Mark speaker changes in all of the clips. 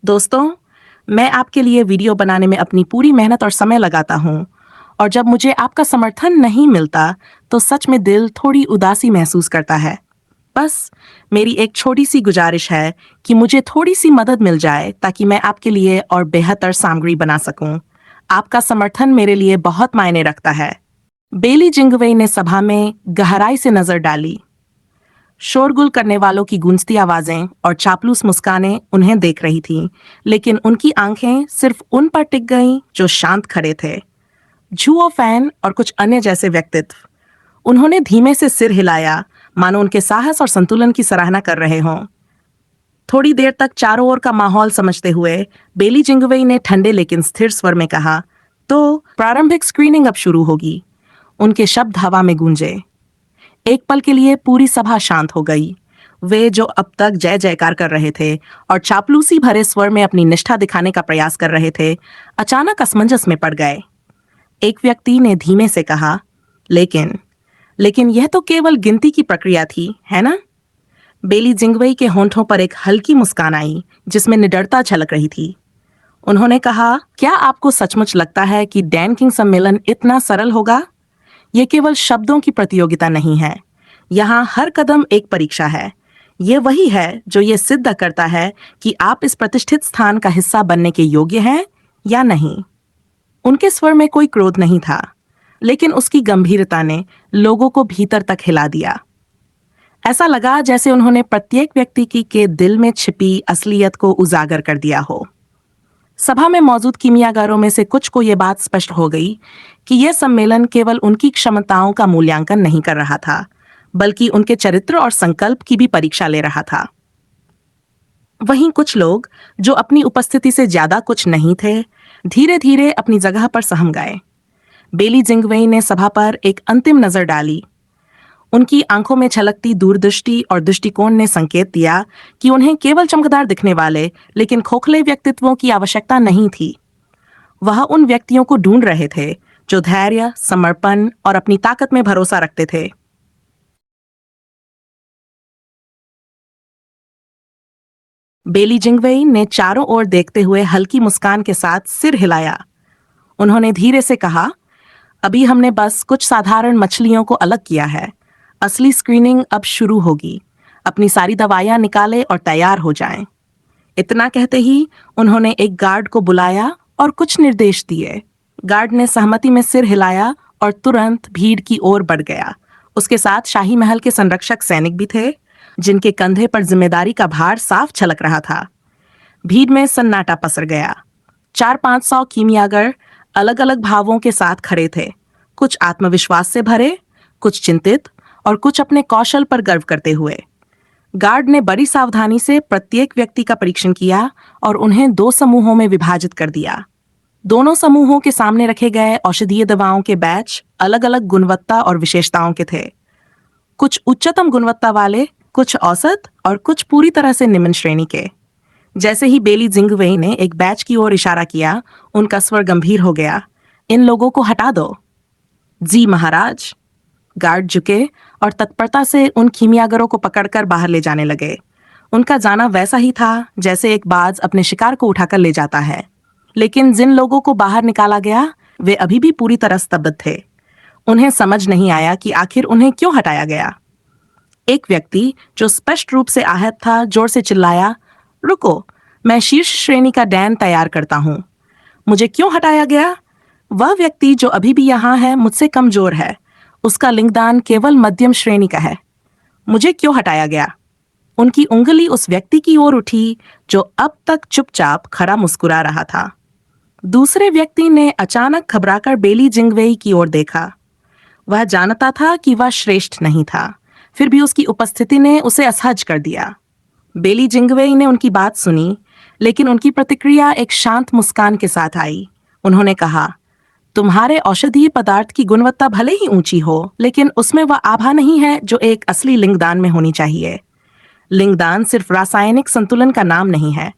Speaker 1: दोस्तों, मैं आपके लिए वीडियो बनाने में अपनी पूरी मेहनत और समय लगाता हूँ और जब मुझे आपका समर्थन नहीं मिलता, तो सच में दिल थोड़ी उदासी महसूस करता है। बस मेरी एक छोटी-सी गुजारिश है कि मुझे थोड़ी-सी मदद मिल जाए ताकि मैं आपके लिए और बेहतर सामग्री बना सकूँ। आपका समर्थन मेरे लिए बहुत मायने रखता है। बेली जिंगवेई ने सभा में गहराई से नजर डाली। शोरगुल करने वालों की गूंजती आवाजें और चापलूस मुस्कानें उन्हें देख रही थीं, लेकिन उनकी आंखें सिर्फ उन पर टिक गईं जो शांत खड़े थे। झुओ फैन और कुछ अन्य जैसे व्यक्तित्व। उन्होंने धीमे से सिर हिलाया, मानो उनके साहस और संतुलन की सराहना कर रहे हों। थोड़ी देर तक चारों ओर का माहौल समझते हुए बेली जिंगवेई ने ठंडे लेकिन स्थिर स्वर में कहा, तो प्रारंभिक स्क्रीनिंग अब शुरू होगी। उनके शब्द हवा में गूंजे। एक पल के लिए पूरी सभा शांत हो गई। वे जो अब तक जय जयकार कर रहे थे और चापलूसी भरे स्वर में अपनी निष्ठा दिखाने का प्रयास कर रहे थे, अचानक असमंजस में पड़ गए। एक व्यक्ति ने धीमे से कहा, लेकिन लेकिन यह तो केवल गिनती की प्रक्रिया थी, है ना? बेली जिंगवेई के होंठों पर एक हल्की मुस्कान आई, जिसमें निडरता झलक रही थी। उन्होंने कहा, क्या आपको सचमुच लगता है कि डैन किंग सम्मेलन इतना सरल होगा? ये केवल शब्दों की प्रतियोगिता नहीं है। यहाँ हर कदम एक परीक्षा है। ये वही है जो ये सिद्ध करता है कि आप इस प्रतिष्ठित स्थान का हिस्सा बनने के योग्य हैं या नहीं। उनके स्वर में कोई क्रोध नहीं था, लेकिन उसकी गंभीरता ने लोगों को भीतर तक हिला दिया। ऐसा लगा जैसे उन्होंने प्रत्येक व्यक्ति की के दिल में छिपी असलियत को उजागर कर दिया हो। सभा में मौजूद कीमियागारों में से कुछ को यह बात स्पष्ट हो गई कि यह सम्मेलन केवल उनकी क्षमताओं का मूल्यांकन नहीं कर रहा था, बल्कि उनके चरित्र और संकल्प की भी परीक्षा ले रहा था। वहीं कुछ लोग, जो अपनी उपस्थिति से ज्यादा कुछ नहीं थे, धीरे धीरे अपनी जगह पर सहम गए। बेली जिंगवेई ने सभा पर एक अंतिम नजर डाली। उनकी आंखों में छलकती दूरदृष्टि और दृष्टिकोण ने संकेत दिया कि उन्हें केवल चमकदार दिखने वाले लेकिन खोखले व्यक्तित्वों की आवश्यकता नहीं थी। वह उन व्यक्तियों को ढूंढ रहे थे जो धैर्य, समर्पण और अपनी ताकत में भरोसा रखते थे। बेली जिंगवेई ने चारों ओर देखते हुए हल्की मुस्कान के साथ सिर हिलाया। उन्होंने धीरे से कहा, अभी हमने बस कुछ साधारण मछलियों को अलग किया है। असली स्क्रीनिंग अब शुरू होगी। अपनी सारी दवाइयां निकालें और तैयार हो जाएं। इतना कहते ही उन्होंने एक गार्ड को बुलाया और कुछ निर्देश दिए। गार्ड ने सहमति में सिर हिलाया और तुरंत भीड़ की ओर बढ़ गया। उसके साथ शाही महल के संरक्षक सैनिक भी थे, जिनके कंधे पर जिम्मेदारी का भार साफ छलक रहा था। भीड़ में सन्नाटा पसर गया। 400-500 कीमियागर अलग अलग भावों के साथ खड़े थे, कुछ आत्मविश्वास से भरे, कुछ चिंतित और कुछ अपने कौशल पर गर्व करते हुए। गार्ड ने बड़ी सावधानी से प्रत्येक व्यक्ति का परीक्षण किया और उन्हें 2 समूहों में विभाजित कर दिया। दोनों समूहों के सामने रखे गए औषधीय दवाओं के बैच अलग अलग गुणवत्ता और विशेषताओं के थे। कुछ उच्चतम गुणवत्ता वाले, कुछ औसत और कुछ पूरी तरह से निम्न श्रेणी के। जैसे ही बेली जिंगवेई ने एक बैच की ओर इशारा किया, उनका स्वर गंभीर हो गया। इन लोगों को हटा दो। जी महाराज। गार्ड झुके और तत्परता से उन कीमियागरों को पकड़कर बाहर ले जाने लगे। उनका जाना वैसा ही था जैसे एक बाज अपने शिकार को उठाकर ले जाता है। लेकिन जिन लोगों को बाहर निकाला गया, वे अभी भी पूरी तरह स्तब्ध थे। उन्हें समझ नहीं आया कि आखिर उन्हें क्यों हटाया गया। एक व्यक्ति, जो स्पष्ट रूप से आहत था, जोर से चिल्लाया, रुको, मैं शीर्ष श्रेणी का डैन तैयार करता हूँ। मुझे क्यों हटाया गया? वह व्यक्ति जो अभी भी यहाँ है मुझसे कमजोर है। उसका लिंगदान केवल मध्यम श्रेणी का है। मुझे क्यों हटाया गया? उनकी उंगली उस व्यक्ति की ओर उठी जो अब तक चुपचाप खड़ा मुस्कुरा रहा था। दूसरे व्यक्ति ने अचानक घबराकर बेली जिंगवेई की ओर देखा। वह जानता था कि वह श्रेष्ठ नहीं था, फिर भी उसकी उपस्थिति ने उसे असहज कर दिया। बेली जिंगवेई ने उनकी बात सुनी, लेकिन उनकी प्रतिक्रिया एक शांत मुस्कान के साथ आई। उन्होंने कहा, तुम्हारे औषधीय पदार्थ की गुणवत्ता भले ही ऊंची हो, लेकिन उसमें वह आभा नहीं है जो एक असली लिंगदान में होनी चाहिए। लिंगदान सिर्फ रासायनिक संतुलन का नाम नहीं है।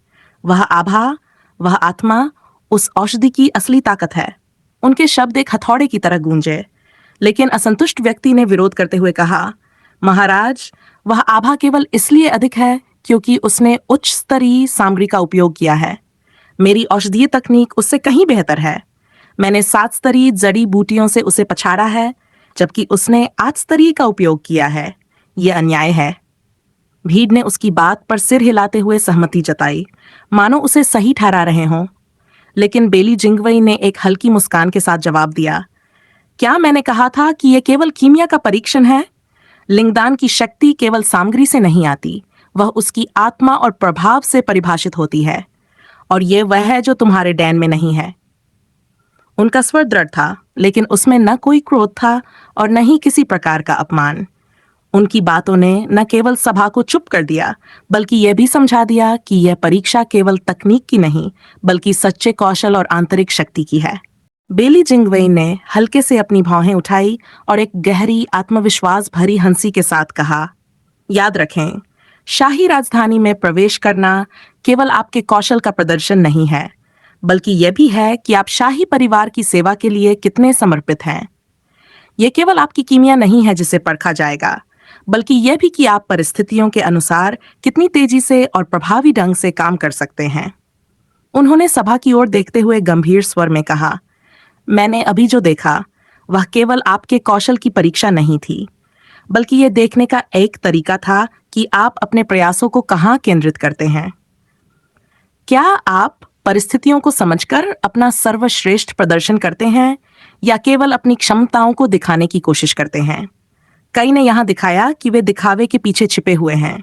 Speaker 1: वह आभा, वह आत्मा, उस औषधि की असली ताकत है। उनके शब्द एक हथौड़े की तरह गूंजे, लेकिन असंतुष्ट व्यक्ति ने विरोध करते हुए कहा, महाराज, वह आभा केवल इसलिए अधिक है क्योंकि उसने उच्च स्तरीय सामग्री का उपयोग किया है। मेरी औषधीय तकनीक उससे कहीं बेहतर है। मैंने 7 स्तरीय जड़ी बूटियों से उसे पछाड़ा है, जबकि उसने 8 स्तरीय का उपयोग किया है। यह अन्याय है। भीड़ ने उसकी बात पर सिर हिलाते हुए सहमति जताई, मानो उसे सही ठहरा रहे हों। लेकिन बेली जिंगवई ने एक हल्की मुस्कान के साथ जवाब दिया, क्या मैंने कहा था कि यह केवल कीमिया का परीक्षण है? लिंगदान की शक्ति केवल सामग्री से नहीं आती, वह उसकी आत्मा और प्रभाव से परिभाषित होती है। और यह वह है जो तुम्हारे डैन में नहीं है। उनका स्वर दृढ़ था, लेकिन उसमें न कोई क्रोध था और न ही किसी प्रकार का अपमान। उनकी बातों ने न केवल सभा को चुप कर दिया, बल्कि यह भी समझा दिया कि यह परीक्षा केवल तकनीक की नहीं, बल्कि सच्चे कौशल और आंतरिक शक्ति की है। बेली जिंगवेई ने हल्के से अपनी भौहें उठाई और एक गहरी आत्मविश्वास भरी हंसी के साथ कहा, याद रखें, शाही राजधानी में प्रवेश करना केवल आपके कौशल का प्रदर्शन नहीं है, बल्कि यह भी है कि आप शाही परिवार की सेवा के लिए कितने समर्पित हैं। यह केवल आपकी कीमिया नहीं है जिसे परखा जाएगा, बल्कि यह भी कि आप परिस्थितियों के अनुसार कितनी तेजी से और प्रभावी ढंग से काम कर सकते हैं। उन्होंने सभा की ओर देखते हुए गंभीर स्वर में कहा, मैंने अभी जो देखा वह केवल आपके कौशल की परीक्षा नहीं थी, बल्कि यह देखने का एक तरीका था कि आप अपने प्रयासों को कहाँ केंद्रित करते हैं। क्या आप परिस्थितियों को समझकर अपना सर्वश्रेष्ठ प्रदर्शन करते हैं या केवल अपनी क्षमताओं को दिखाने की कोशिश करते हैं? कई ने यहां दिखाया कि वे दिखावे के पीछे छिपे हुए हैं,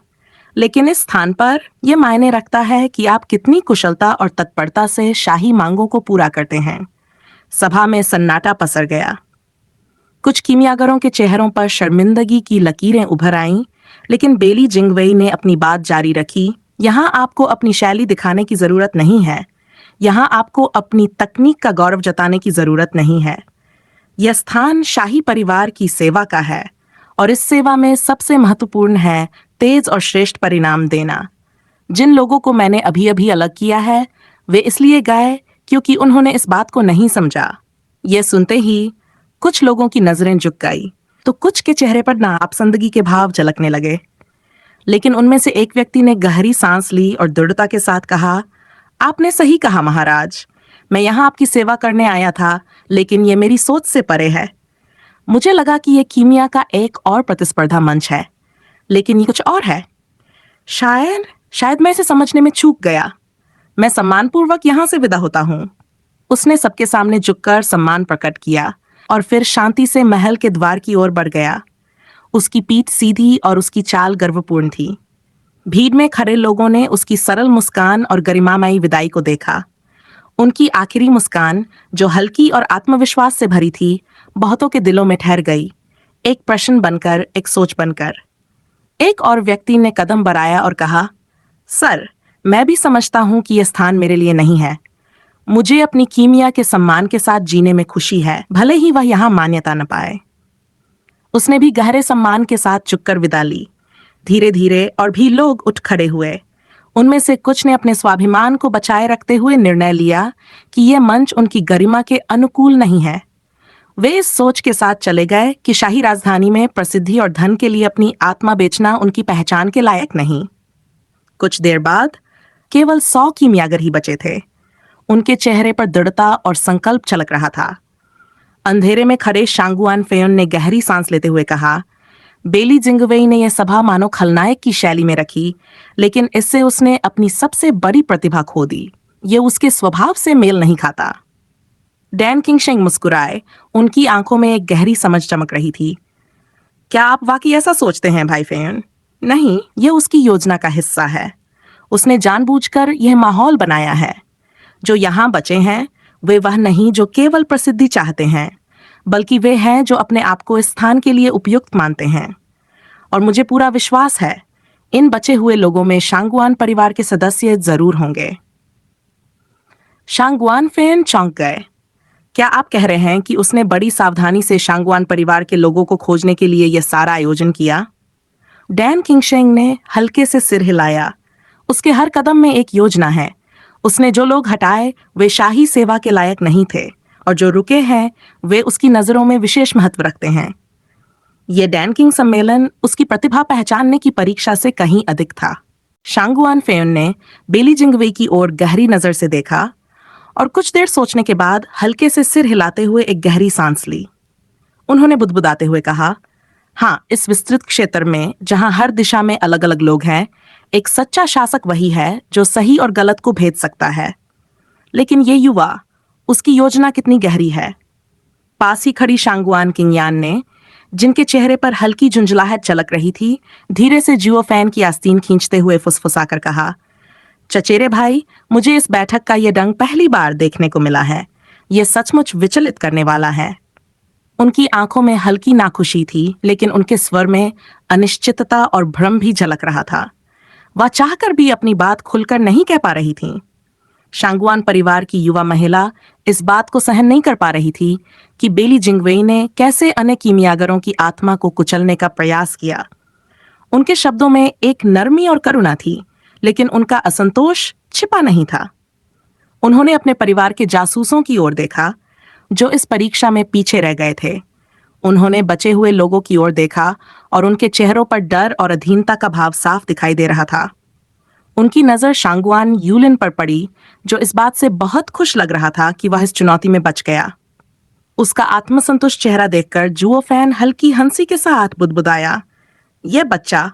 Speaker 1: लेकिन इस स्थान पर यह मायने रखता है कि आप कितनी कुशलता और तत्परता से शाही मांगों को पूरा करते हैं। सभा में सन्नाटा पसर गया। कुछ कीमियागरों के चेहरों पर शर्मिंदगी की लकीरें उभर आईं, लेकिन बेली जिंगवेई ने अपनी बात जारी रखी, यहां आपको अपनी शैली दिखाने की जरूरत नहीं है। यहां आपको अपनी तकनीक का गौरव जताने की जरूरत नहीं है। यह स्थान शाही परिवार की सेवा का है, और इस सेवा में सबसे महत्वपूर्ण है तेज और श्रेष्ठ परिणाम देना। जिन लोगों को मैंने अभी अभी अलग किया है, वे इसलिए गए क्योंकि उन्होंने इस बात को नहीं समझा। यह सुनते ही कुछ लोगों की नजरें झुक गई, तो कुछ के चेहरे पर नापसंदगी के भाव झलकने लगे। लेकिन उनमें से एक व्यक्ति ने गहरी सांस ली और दृढ़ता के साथ कहा, आपने सही कहा महाराज, मैं यहाँ आपकी सेवा करने आया था, लेकिन ये मेरी सोच से परे है। मुझे लगा कि यह कीमिया का एक और प्रतिस्पर्धा मंच है, लेकिन ये कुछ और है। शायद मैं इसे समझने में चूक गया। मैं सम्मानपूर्वक यहाँ से विदा होता हूँ। उसने सबके सामने झुककर सम्मान प्रकट किया और फिर शांति से महल के द्वार की ओर बढ़ गया। उसकी पीठ सीधी और उसकी चाल गर्वपूर्ण थी। भीड़ में खड़े लोगों ने उसकी सरल मुस्कान और गरिमामयी विदाई को देखा। उनकी आखिरी मुस्कान, जो हल्की और आत्मविश्वास से भरी थी, बहुतों के दिलों में ठहर गई, एक प्रश्न बनकर, एक सोच बनकर। एक और व्यक्ति ने कदम बढ़ाया और कहा, सर, मैं भी समझता हूं कि यह स्थान मेरे लिए नहीं है। मुझे अपनी कीमिया के सम्मान के साथ जीने में खुशी है, भले ही वह यहां मान्यता न पाए। उसने भी गहरे सम्मान के साथ झुककर विदा ली। धीरे धीरे और भी लोग उठ खड़े हुए। उनमें से कुछ ने अपने स्वाभिमान को बचाए रखते हुए निर्णय लिया कि यह मंच उनकी गरिमा के अनुकूल नहीं है। वे इस सोच के साथ चले गए कि शाही राजधानी में प्रसिद्धि और धन के लिए अपनी आत्मा बेचना उनकी पहचान के लायक नहीं। कुछ देर बाद केवल 100 कीमियागर ही बचे थे। उनके चेहरे पर दृढ़ता और संकल्प छलक रहा था। अंधेरे में खड़े शांगुआन फेयोन ने गहरी सांस लेते हुए कहा, बेली जिंगवेई ने यह सभा मानो खलनायक की शैली में रखी, लेकिन इससे उसने अपनी सबसे बड़ी प्रतिभा खो दी। यह उसके स्वभाव से मेल नहीं खाता। डैन किंगशेंग मुस्कुराए। उनकी आंखों में एक गहरी समझ चमक रही थी। क्या आप वाकई ऐसा सोचते हैं भाई फेयोन? नहीं, यह उसकी योजना का हिस्सा है। उसने जानबूझकर यह माहौल बनाया है। जो यहाँ बचे हैं, वे वह नहीं जो केवल प्रसिद्धि चाहते हैं, बल्कि वे हैं जो अपने आप को इस स्थान के लिए उपयुक्त मानते हैं। और मुझे पूरा विश्वास है, इन बचे हुए लोगों में शांगुआन परिवार के सदस्य जरूर होंगे। शांगुआन फेन चौंक गए। क्या आप कह रहे हैं कि उसने बड़ी सावधानी से शांगुआन परिवार के लोगों को खोजने के लिए यह सारा आयोजन किया? डैन किंगशेंग ने हल्के से सिर हिलाया। उसके हर कदम में एक योजना है। उसने जो लोग हटाए वे शाही सेवा के लायक नहीं थे, और जो रुके हैं वे उसकी नजरों में विशेष महत्व रखते हैं। यह डैन किंग सम्मेलन उसकी प्रतिभा पहचानने की परीक्षा से कहीं अधिक था। शांगुआन फेयुन ने बेली जिंगवेई की ओर गहरी नजर से देखा और कुछ देर सोचने के बाद हल्के से सिर हिलाते हुए एक गहरी सांस ली। उन्होंने बुदबुदाते हुए कहा, हाँ, इस विस्तृत क्षेत्र में जहां हर दिशा में अलग अलग लोग हैं, एक सच्चा शासक वही है जो सही और गलत को भेद सकता है। लेकिन ये युवा, उसकी योजना कितनी गहरी है। पास ही खड़ी शांगुआन किंगयान ने, जिनके चेहरे पर हल्की झुंझलाहट झलक रही थी, धीरे से जुओ फैन की आस्तीन खींचते हुए फुसफुसाकर कहा, चचेरे भाई, मुझे इस बैठक का ये ढंग पहली बार देखने को मिला है। ये सचमुच विचलित करने वाला है। उनकी आंखों में हल्की नाखुशी थी, लेकिन उनके स्वर में अनिश्चितता और भ्रम भी झलक रहा था। वह चाहकर भी अपनी बात खुलकर नहीं कह पा रही थी। शांगुआन परिवार की युवा महिला इस बात को सहन नहीं कर पा रही थी कि बेली जिंगवेई ने कैसे अन्य कीमियागरों की आत्मा को कुचलने का प्रयास किया। उनके शब्दों में एक नरमी और करुणा थी, लेकिन उनका असंतोष छिपा नहीं था। उन्होंने अपने परिवार के जासूसों की ओर देखा, जो इस परीक्षा में पीछे रह गए थे। उन्होंने बचे हुए लोगों की ओर देखा और उनके चेहरों पर डर और अधीनता का भाव साफ दिखाई दे रहा था। उनकी नजर शांगुआन यूलिन पर पड़ी, जो इस बात से बहुत खुश लग रहा था कि वह इस चुनौती में बच गया। उसका आत्मसंतुष्ट चेहरा देखकर जुओ फैन हल्की हंसी के साथ बुदबुदाया, यह बच्चा,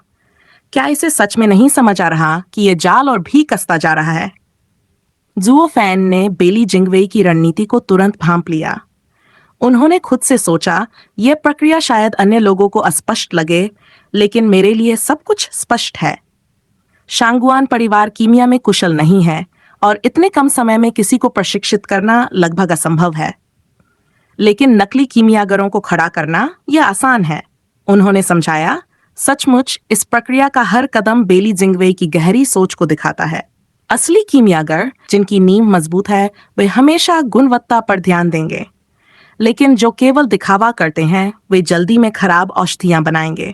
Speaker 1: क्या इसे सच में नहीं समझ आ रहा कि यह जाल और भी कसता जा रहा है। जुओ फैन ने बेली जिंगवेई की रणनीति को तुरंत भांप लिया। उन्होंने खुद से सोचा, यह प्रक्रिया शायद अन्य लोगों को अस्पष्ट लगे, लेकिन मेरे लिए सब कुछ स्पष्ट है। शांगुआन परिवार कीमिया में कुशल नहीं है और इतने कम समय में किसी को प्रशिक्षित करना लगभग असंभव है। लेकिन नकली कीमियागरों को खड़ा करना यह आसान है, उन्होंने समझाया। सचमुच इस प्रक्रिया का हर कदम बेली जिंगवेई की गहरी सोच को दिखाता है। असली कीमियागर, जिनकी नींव मजबूत है, वे हमेशा गुणवत्ता पर ध्यान देंगे, लेकिन जो केवल दिखावा करते हैं, वे जल्दी में खराब औषधियां बनाएंगे।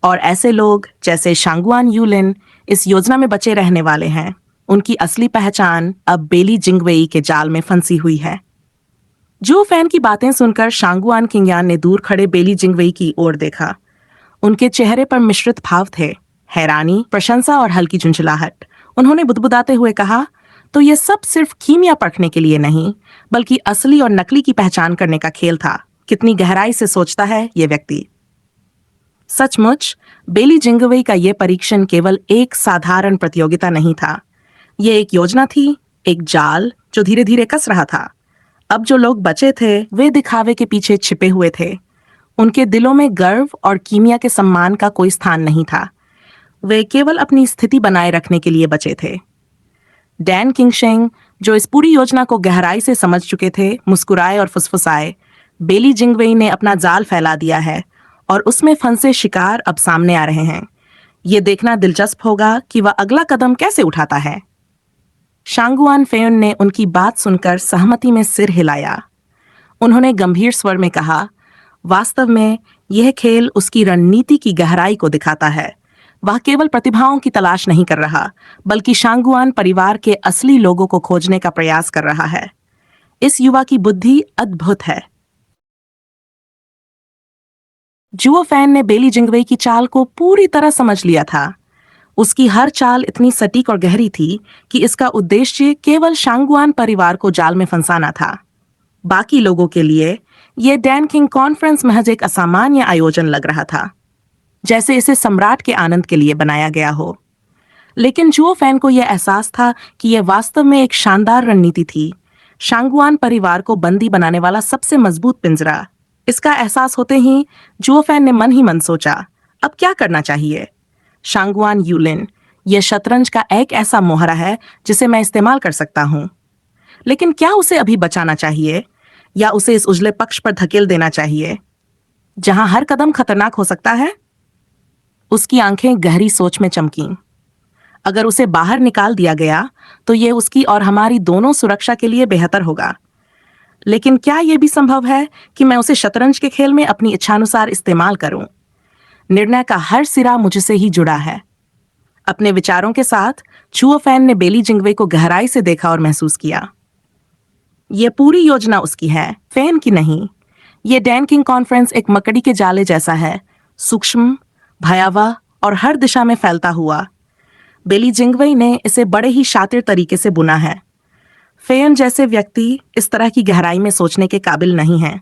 Speaker 1: और ऐसे लोग जैसे शांगुआन यूलिन इस योजना में बचे रहने वाले हैं। उनकी असली पहचान अब बेली जिंगवेई के जाल में फंसी हुई है। जो फैन की बातें सुनकर शांगुआन किंगयान ने दूर खड़े बेली जिंगवेई की ओर देखा। उनके चेहरे पर मिश्रित भाव थे, हैरानी, प्रशंसा और हल्की झुंझलाहट। उन्होंने बुदबुदाते हुए कहा, तो यह सब सिर्फ कीमिया परखने के लिए नहीं, बल्कि असली और नकली की पहचान करने का खेल था। कितनी गहराई से सोचता है ये व्यक्ति। सचमुच बेली जिंगवेई का यह परीक्षण केवल एक साधारण प्रतियोगिता नहीं था। यह एक योजना थी, एक जाल जो धीरे धीरे कस रहा था। अब जो लोग बचे थे, वे दिखावे के पीछे छिपे हुए थे। उनके दिलों में गर्व और कीमिया के सम्मान का कोई स्थान नहीं था। वे केवल अपनी स्थिति बनाए रखने के लिए बचे थे। डैन किंगशेंग, जो इस पूरी योजना को गहराई से समझ चुके थे, मुस्कुराए और फुसफुसाए, बेली जिंगवेई ने अपना जाल फैला दिया है और उसमें फंसे शिकार अब सामने आ रहे हैं। ये देखना दिलचस्प होगा कि वह अगला कदम कैसे उठाता है। शांगुआन फेयुन ने उनकी बात सुनकर सहमति में सिर हिलाया। उन्होंने गंभीर स्वर में कहा, वास्तव में यह खेल उसकी रणनीति की गहराई को दिखाता है। वह केवल प्रतिभाओं की तलाश नहीं कर रहा, बल्कि शांगुआन परिवार के असली लोगों को खोजने का प्रयास कर रहा है। इस युवा की बुद्धि अद्भुत है। जुओ फैन ने बेली जिंगवेई की चाल को पूरी तरह समझ लिया था। उसकी हर चाल इतनी सटीक और गहरी थी कि इसका उद्देश्य केवल शांगुआन परिवार को जाल में फंसाना था। बाकी लोगों के लिए यह डैन किंग कॉन्फ्रेंस महज एक असामान्य आयोजन लग रहा था, जैसे इसे सम्राट के आनंद के लिए बनाया गया हो। लेकिन जुओ फैन को यह एहसास था कि यह वास्तव में एक शानदार रणनीति थी, शांगुआन परिवार को बंदी बनाने वाला सबसे मजबूत पिंजरा। इसका एहसास होते ही जुओ फैन ने मन ही मन सोचा, अब क्या करना चाहिए। शांगुआन यूलिन, यह शतरंज का एक ऐसा मोहरा है जिसे मैं इस्तेमाल कर सकता हूं। लेकिन क्या उसे अभी बचाना चाहिए या उसे इस उजले पक्ष पर धकेल देना चाहिए जहां हर कदम खतरनाक हो सकता है। उसकी आंखें गहरी सोच में चमकीं। अगर उसे बाहर निकाल दिया गया तो यह उसकी और हमारी दोनों सुरक्षा के लिए बेहतर होगा। लेकिन क्या यह भी संभव है कि मैं उसे शतरंज के खेल में अपनी इच्छानुसार इस्तेमाल करूं। निर्णय का हर सिरा मुझसे ही जुड़ा है। अपने विचारों के साथ जुओ फैन ने बेली जिंगवेई को गहराई से देखा और महसूस किया, यह पूरी योजना उसकी है, फैन की नहीं। यह डैन किंग कॉन्फ्रेंस एक मकड़ी के जाले जैसा है, सूक्ष्म, भयावह और हर दिशा में फैलता हुआ। बेली जिंगवई ने इसे बड़े ही शातिर तरीके से बुना है। फेयन जैसे व्यक्ति इस तरह की गहराई में सोचने के काबिल नहीं है।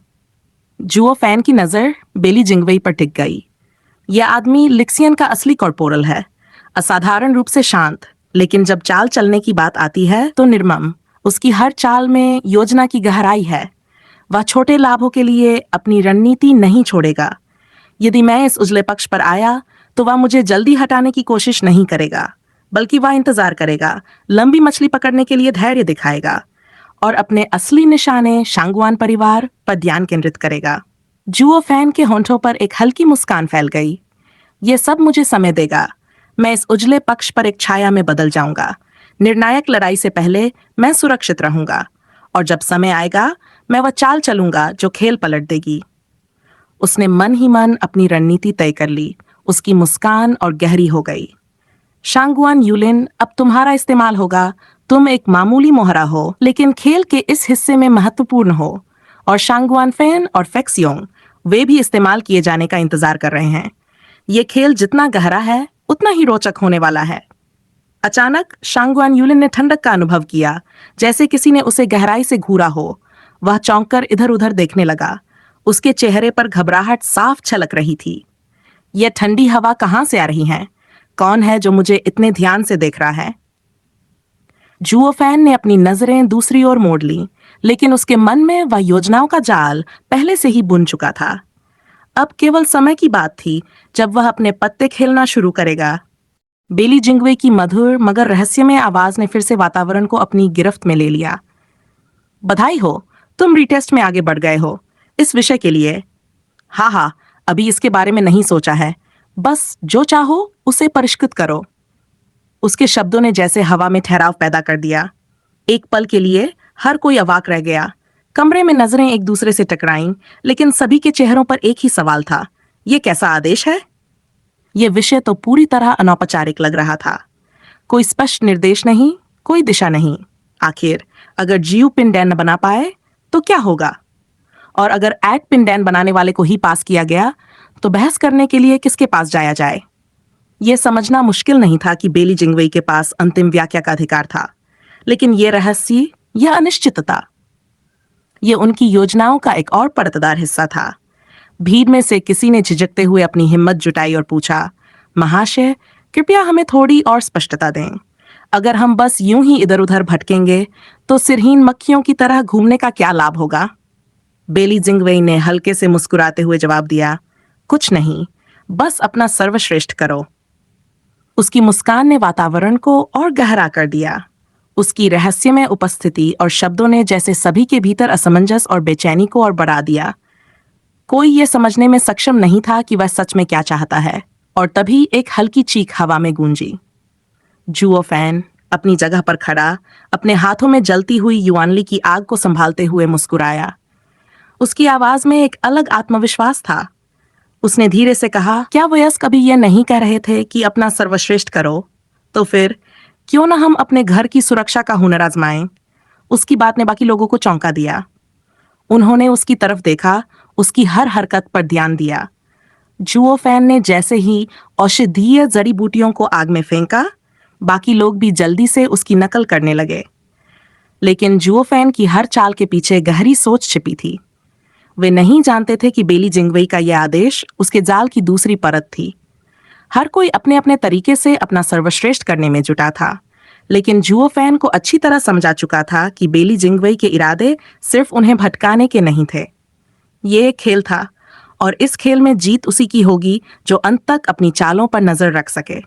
Speaker 1: जुओ फैन की नजर बेली जिंगवई पर टिक गई। यह आदमी लिक्सियन का असली कॉर्पोरल है, असाधारण रूप से शांत, लेकिन जब चाल चलने की बात आती है तो निर्मम। उसकी हर चाल में योजना की गहराई है। वह छोटे लाभों के लिए अपनी रणनीति नहीं छोड़ेगा। यदि मैं इस उजले पक्ष पर आया तो वह मुझे जल्दी हटाने की कोशिश नहीं करेगा, बल्कि वह इंतजार करेगा, लंबी मछली पकड़ने के लिए धैर्य दिखाएगा और अपने असली निशाने शांगुआन परिवार पर ध्यान केंद्रित करेगा। जुओ फैन के होंठों पर एक हल्की मुस्कान फैल गई। ये सब मुझे समय देगा। मैं इस उजले पक्ष पर एक छाया में बदल जाऊंगा। निर्णायक लड़ाई से पहले मैं सुरक्षित रहूंगा और जब समय आएगा मैं वह चाल चलूंगा जो खेल पलट देगी। उसने मन ही मन अपनी रणनीति तय कर ली। उसकी मुस्कान और गहरी हो गई। शांगुआन यूलिन, अब तुम्हारा इस्तेमाल होगा। तुम एक मामूली मोहरा हो, लेकिन खेल के इस हिस्से में महत्वपूर्ण हो। और शांगुआन फैन और फेक्सियोंग, वे भी इस्तेमाल किए जाने का इंतजार कर रहे हैं। ये खेल जितना गहरा है उतना ही रोचक होने वाला है। अचानक शांगुआन यूलिन ने ठंडक का अनुभव किया, जैसे किसी ने उसे गहराई से घूरा हो। वह चौंककर इधर उधर देखने लगा। उसके चेहरे पर घबराहट साफ छलक रही थी। यह ठंडी हवा कहाँ से आ रही है? कौन है जो मुझे इतने ध्यान से देख रहा है? जुओ फैन ने अपनी नजरें दूसरी ओर मोड़ ली, लेकिन उसके मन में वह योजनाओं का जाल पहले से ही बुन चुका था। अब केवल समय की बात थी जब वह अपने पत्ते खेलना शुरू करेगा। बेली जिंगवे की मधुर मगर रहस्यमय आवाज ने फिर से वातावरण को अपनी गिरफ्त में ले लिया। बधाई हो, तुम रीटेस्ट में आगे बढ़ गए हो। इस विषय के लिए? हाँ, अभी इसके बारे में नहीं सोचा है। बस जो चाहो उसे परिष्कृत करो। उसके शब्दों ने जैसे हवा में ठहराव पैदा कर दिया। एक पल के लिए हर कोई अवाक रह गया। कमरे में नजरें एक दूसरे से टकराईं, लेकिन सभी के चेहरों पर एक ही सवाल था, ये कैसा आदेश है? यह विषय तो पूरी तरह अनौपचारिक लग रहा था। कोई स्पष्ट निर्देश नहीं, कोई दिशा नहीं। आखिर अगर जीव पिंडैन न बना पाए तो क्या होगा? और अगर एट पिंडैन बनाने वाले को ही पास किया गया तो बहस करने के लिए किसके पास जाया जाए? यह समझना मुश्किल नहीं था कि बेली जिंगवई के पास अंतिम व्याख्या का अधिकार था, लेकिन यह रहस्य, यह अनिश्चितता, यह उनकी योजनाओं का एक और परतदार हिस्सा था। भीड़ में से किसी ने झिझकते हुए अपनी हिम्मत जुटाई और पूछा, महाशय, कृपया हमें थोड़ी और स्पष्टता दें। अगर हम बस यूं ही इधर उधर भटकेंगे तो सिरहीन मक्खियों की तरह घूमने का क्या लाभ होगा? बेली जिंगवई ने हल्के से मुस्कुराते हुए जवाब दिया, कुछ नहीं, बस अपना सर्वश्रेष्ठ करो। उसकी मुस्कान ने वातावरण को और गहरा कर दिया। उसकी रहस्यमय उपस्थिति और शब्दों ने जैसे सभी के भीतर असमंजस और बेचैनी को और बढ़ा दिया। कोई ये समझने में सक्षम नहीं था कि वह सच में क्या चाहता है। और तभी एक हल्की चीख हवा में गूंजी। जुओ फैन अपनी जगह पर खड़ा, अपने हाथों में जलती हुई युआनली की आग को संभालते हुए मुस्कुराया। उसकी आवाज में एक अलग आत्मविश्वास था। उसने धीरे से कहा, क्या वयस्क कभी यह नहीं कह रहे थे कि अपना सर्वश्रेष्ठ करो? तो फिर क्यों ना हम अपने घर की सुरक्षा का हुनर आजमाएं? उसकी बात ने बाकी लोगों को चौंका दिया। उन्होंने उसकी तरफ देखा, उसकी हर हरकत पर ध्यान दिया। जुओ फैन ने जैसे ही औषधीय जड़ी बूटियों को आग में फेंका, बाकी लोग भी जल्दी से उसकी नकल करने लगे। लेकिन जुओ फैन की हर चाल के पीछे गहरी सोच छिपी थी। वे नहीं जानते थे कि बेली जिंगवई का यह आदेश उसके जाल की दूसरी परत थी। हर कोई अपने अपने तरीके से अपना सर्वश्रेष्ठ करने में जुटा था, लेकिन जुओ फैन को अच्छी तरह समझा चुका था कि बेली जिंगवई के इरादे सिर्फ उन्हें भटकाने के नहीं थे। ये एक खेल था और इस खेल में जीत उसी की होगी जो अंत तक अपनी चालों पर नजर रख सके।